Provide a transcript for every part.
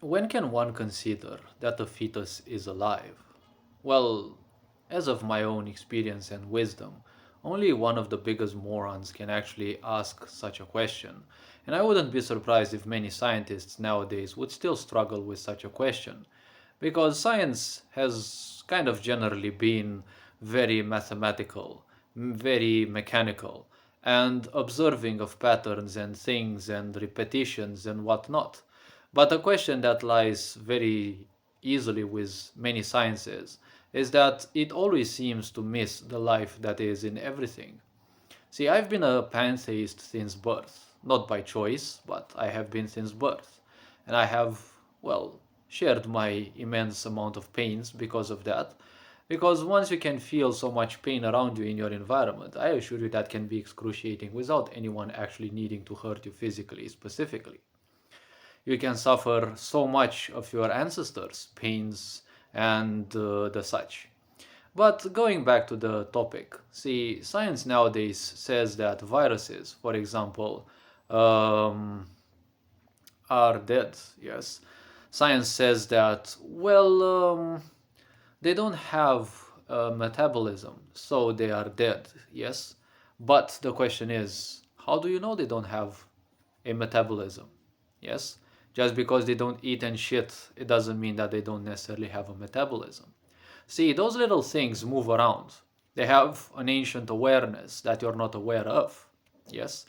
When can one consider that a fetus is alive? Well, as of my own experience and wisdom, only one of the biggest morons can actually ask such a question. And I wouldn't be surprised if many scientists nowadays would still struggle with such a question. Because science has kind of generally been very mathematical, very mechanical, and observing of patterns and things and repetitions and whatnot. But a question that lies very easily with many sciences is that it always seems to miss the life that is in everything. See, I've been a pantheist since birth. Not by choice, but I have been since birth. And I have, well, shared my immense amount of pains because of that. Because once you can feel so much pain around you in your environment, I assure you that can be excruciating without anyone actually needing to hurt you physically, specifically. You can suffer so much of your ancestors' pains and the such. But going back to the topic, see, science nowadays says that viruses, for example, um, are dead, yes. Science says that, they don't have a metabolism, so they are dead, yes. But the question is, how do you know they don't have a metabolism? Yes? Just because they don't eat and shit, it doesn't mean that they don't necessarily have a metabolism. See, those little things move around. They have an ancient awareness that you're not aware of. Yes?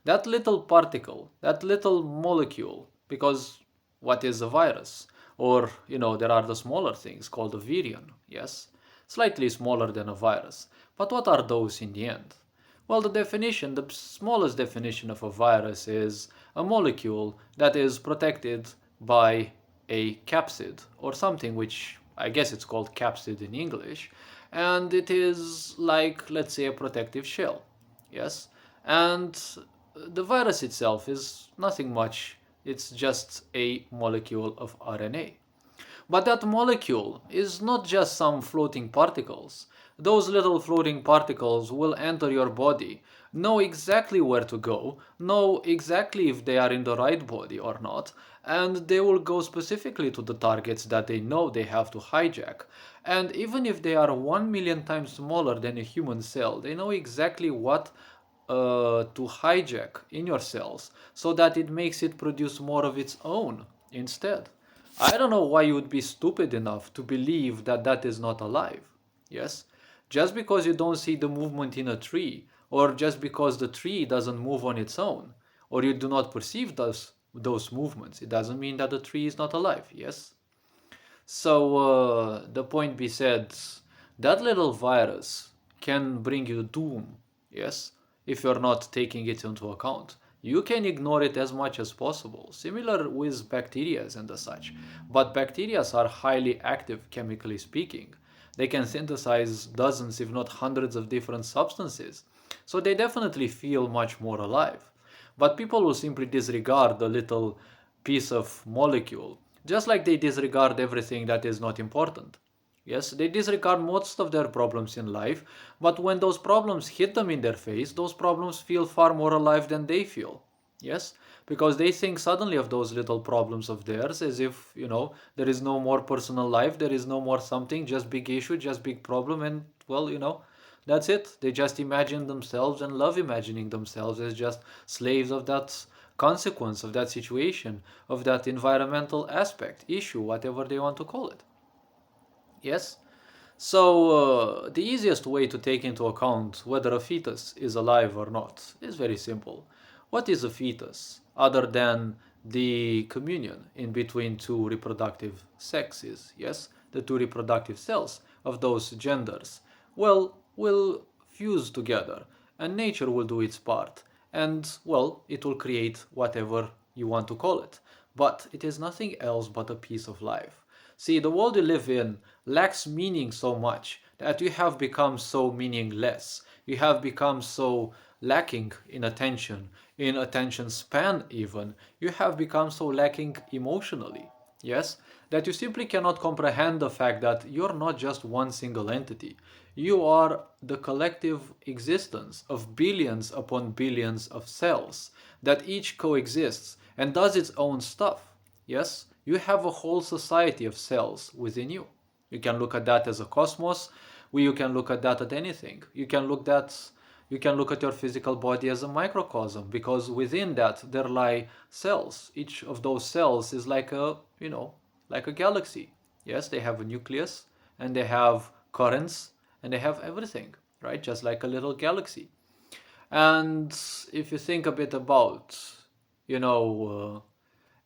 That little particle, that little molecule, because what is a virus? Or, there are the smaller things called a virion, yes? Slightly smaller than a virus. But what are those in the end? Well, the smallest definition of a virus is a molecule that is protected by a capsid or something which I guess it's called capsid in English, and it is like, let's say, a protective shell. Yes? And the virus itself is nothing much, it's just a molecule of RNA. But that molecule is not just some floating particles. Those little floating particles will enter your body, know exactly where to go, know exactly if they are in the right body or not, and they will go specifically to the targets that they know they have to hijack. And even if they are 1 million times smaller than a human cell, they know exactly what to hijack in your cells so that it makes it produce more of its own instead. I don't know why you would be stupid enough to believe that that is not alive. Yes? Just because you don't see the movement in a tree, or just because the tree doesn't move on its own, or you do not perceive those movements, it doesn't mean that the tree is not alive. Yes? So, the point be said, that little virus can bring you doom, yes, if you're not taking it into account. You can ignore it as much as possible, similar with bacteria and the such. But bacteria are highly active, chemically speaking. They can synthesize dozens, if not hundreds, of different substances. So they definitely feel much more alive. But people will simply disregard the little piece of molecule, just like they disregard everything that is not important. Yes, they disregard most of their problems in life, but when those problems hit them in their face, those problems feel far more alive than they feel. Yes, because they think suddenly of those little problems of theirs as if, there is no more personal life, there is no more something, just big issue, just big problem, and well, that's it. They just imagine themselves and love imagining themselves as just slaves of that consequence, of that situation, of that environmental aspect, issue, whatever they want to call it. Yes? So, the easiest way to take into account whether a fetus is alive or not is very simple. What is a fetus other than the communion in between two reproductive sexes? Yes, the two reproductive cells of those genders. Well, will fuse together and nature will do its part. And, well, it will create whatever you want to call it. But it is nothing else but a piece of life. See, the world you live in lacks meaning so much that you have become so meaningless. You have become so lacking in attention span even. You have become so lacking emotionally. Yes, that you simply cannot comprehend the fact that you're not just one single entity. You are the collective existence of billions upon billions of cells that each coexists and does its own stuff. Yes, You have a whole society of cells within you. You can look at that as a cosmos. You can look at that at anything. You can look at your physical body as a microcosm, because within that there lie cells. Each of those cells is like a, like a galaxy. Yes, they have a nucleus and they have currents and they have everything, right? Just like a little galaxy. And if you think a bit about, you know,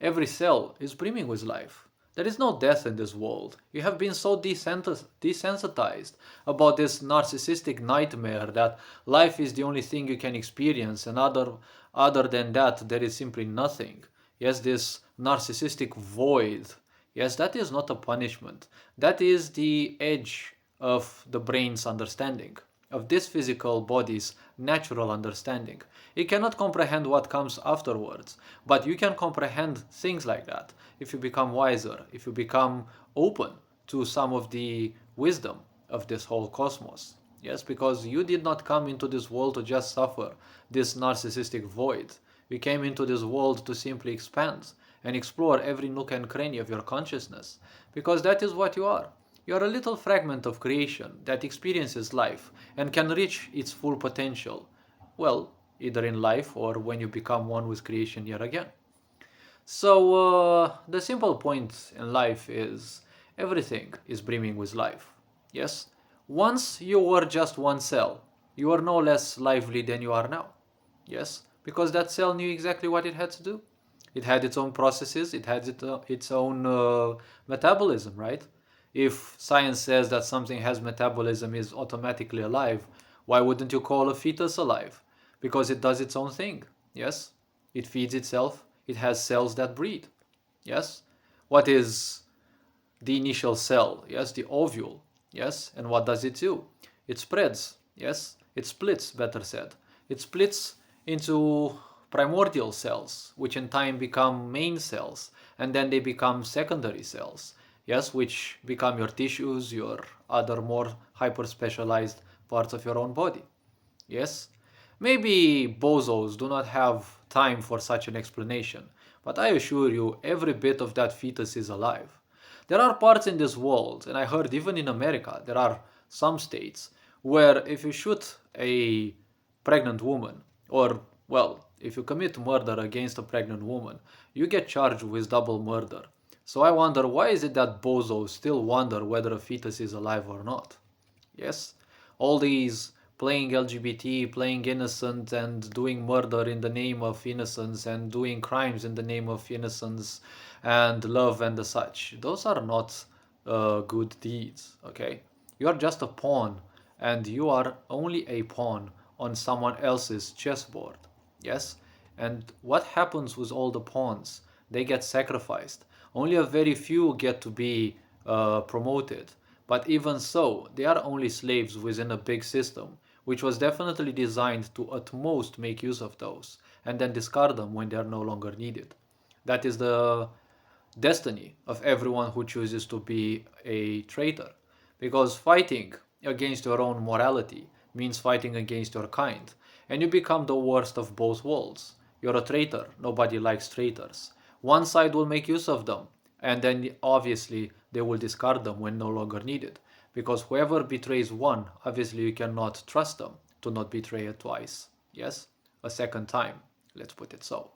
every cell is brimming with life. There is no death in this world. You have been so desensitized about this narcissistic nightmare that life is the only thing you can experience, and other than that, there is simply nothing. Yes, this narcissistic void. Yes, that is not a punishment. That is the edge of the brain's understanding, of this physical body's natural understanding. It cannot comprehend what comes afterwards, but you can comprehend things like that if you become wiser, if you become open to some of the wisdom of this whole cosmos. Yes, because you did not come into this world to just suffer this narcissistic void. You came into this world to simply expand and explore every nook and cranny of your consciousness, because that is what you are. You are a little fragment of creation that experiences life and can reach its full potential. Well, either in life or when you become one with creation yet again. So, the simple point in life is everything is brimming with life. Yes? Once you were just one cell, you are no less lively than you are now. Yes? Because that cell knew exactly what it had to do. It had its own processes, it had its own metabolism, right? If science says that something has metabolism, is automatically alive, why wouldn't you call a fetus alive? Because it does its own thing. Yes? It feeds itself, it has cells that breed. Yes? What is the initial cell? Yes, the ovule. Yes? And what does it do? It spreads. Yes? It splits, better said. It splits into primordial cells, which in time become main cells, and then they become secondary cells. Yes, which become your tissues, your other more hyper specialized parts of your own body. Yes? Maybe bozos do not have time for such an explanation, but I assure you every bit of that fetus is alive. There are parts in this world, and I heard even in America, there are some states where if you shoot a pregnant woman, or, well, if you commit murder against a pregnant woman, you get charged with double murder. So I wonder, why is it that bozos still wonder whether a fetus is alive or not? Yes, all these playing LGBT, playing innocent, and doing murder in the name of innocence, and doing crimes in the name of innocence and love and the such. Those are not good deeds, okay? You are just a pawn, and you are only a pawn on someone else's chessboard. Yes? And what happens with all the pawns? They get sacrificed. Only a very few get to be promoted. But even so, they are only slaves within a big system, which was definitely designed to at most make use of those, and then discard them when they are no longer needed. That is the destiny of everyone who chooses to be a traitor. Because fighting against your own morality means fighting against your kind, and you become the worst of both worlds. You're a traitor, nobody likes traitors. One side will make use of them, and then obviously they will discard them when no longer needed. Because whoever betrays one, obviously you cannot trust them to not betray it twice. Yes? A second time, let's put it so.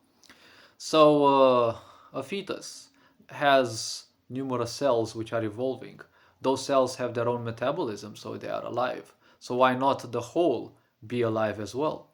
So, a fetus has numerous cells which are evolving. Those cells have their own metabolism, so they are alive. So, why not the whole be alive as well?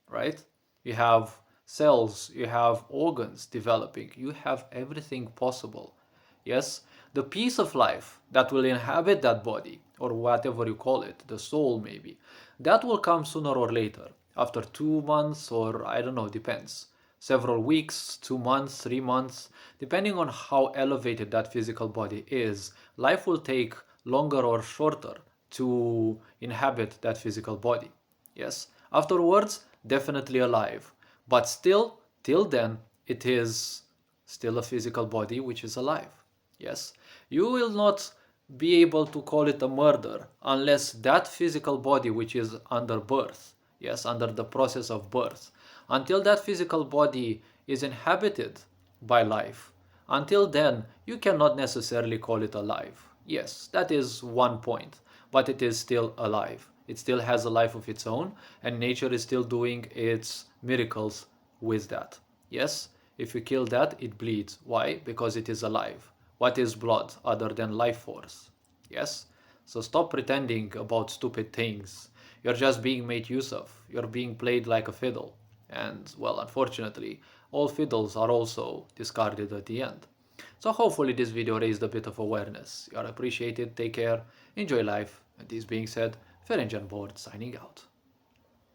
Right? You have cells, you have organs developing, you have everything possible. Yes? The piece of life that will inhabit that body, or whatever you call it, the soul maybe, that will come sooner or later, after 2 months, or I don't know, depends, several weeks, 2 months, 3 months, depending on how elevated that physical body is. Life will take longer or shorter to inhabit that physical body. Yes, afterwards, definitely alive, but still, till then, it is still a physical body which is alive. Yes, you will not be able to call it a murder unless that physical body which is under birth, yes, under the process of birth, until that physical body is inhabited by life, Until then, you cannot necessarily call it alive. Yes, that is one point, but it is still alive. It still has a life of its own, and nature is still doing its miracles with that. Yes, if you kill that, it bleeds. Why? Because it is alive. What is blood other than life force? Yes? So stop pretending about stupid things. You're just being made use of. You're being played like a fiddle. And, well, unfortunately, all fiddles are also discarded at the end. So hopefully this video raised a bit of awareness. You are appreciated, take care, enjoy life. And this being said, Ferenc Board signing out.